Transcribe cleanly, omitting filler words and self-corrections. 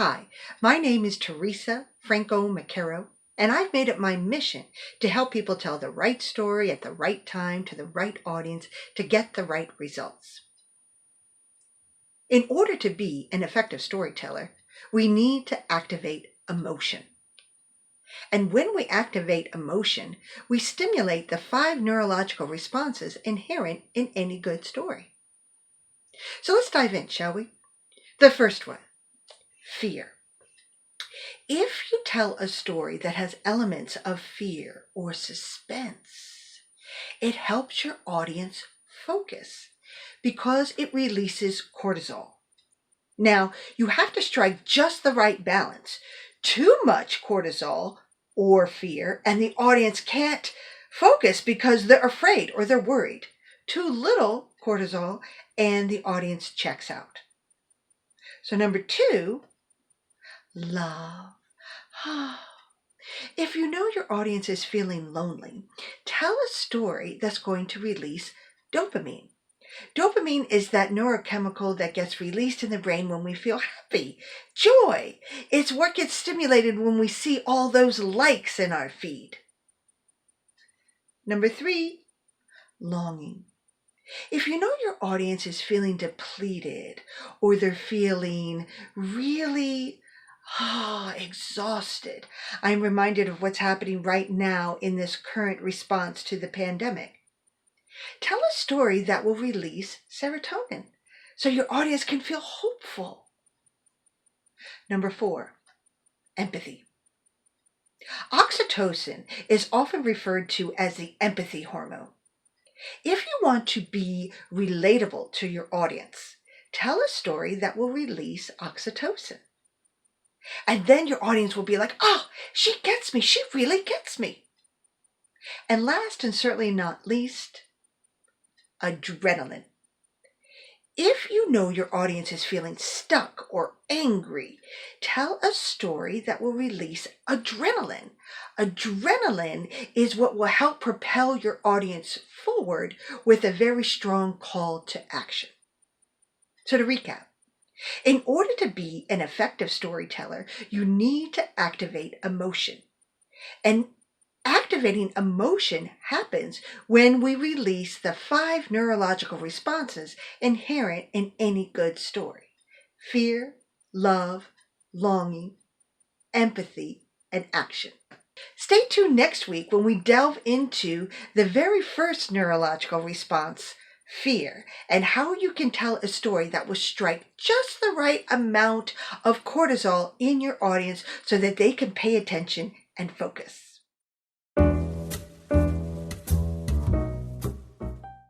Hi, my name is Teresa Franco Macaro, and I've made it my mission to help people tell the right story at the right time to the right audience to get the right results. In order to be an effective storyteller, we need to activate emotion. And when we activate emotion, we stimulate the 5 neurological responses inherent in any good story. So let's dive in, shall we? The first one, fear. If you tell a story that has elements of fear or suspense, it helps your audience focus because it releases cortisol. Now, you have to strike just the right balance. Too much cortisol or fear, and the audience can't focus because they're afraid or they're worried. Too little cortisol, and the audience checks out. So number 2, love. If you know your audience is feeling lonely, tell a story that's going to release dopamine. Dopamine is that neurochemical that gets released in the brain when we feel happy, joy. It's what gets stimulated when we see all those likes in our feed. Number 3, longing. If you know your audience is feeling depleted or they're feeling really exhausted, I'm reminded of what's happening right now in this current response to the pandemic. Tell a story that will release serotonin so your audience can feel hopeful. Number 4, empathy. Oxytocin is often referred to as the empathy hormone. If you want to be relatable to your audience, tell a story that will release oxytocin. And then your audience will be like, oh, she gets me. She really gets me. And last and certainly not least, adrenaline. If you know your audience is feeling stuck or angry, tell a story that will release adrenaline. Adrenaline is what will help propel your audience forward with a very strong call to action. So to recap, in order to be an effective storyteller, you need to activate emotion. And activating emotion happens when we release the 5 neurological responses inherent in any good story: fear, love, longing, empathy, and action. Stay tuned next week when we delve into the very first neurological response, fear, and how you can tell a story that will strike just the right amount of cortisol in your audience so that they can pay attention and focus.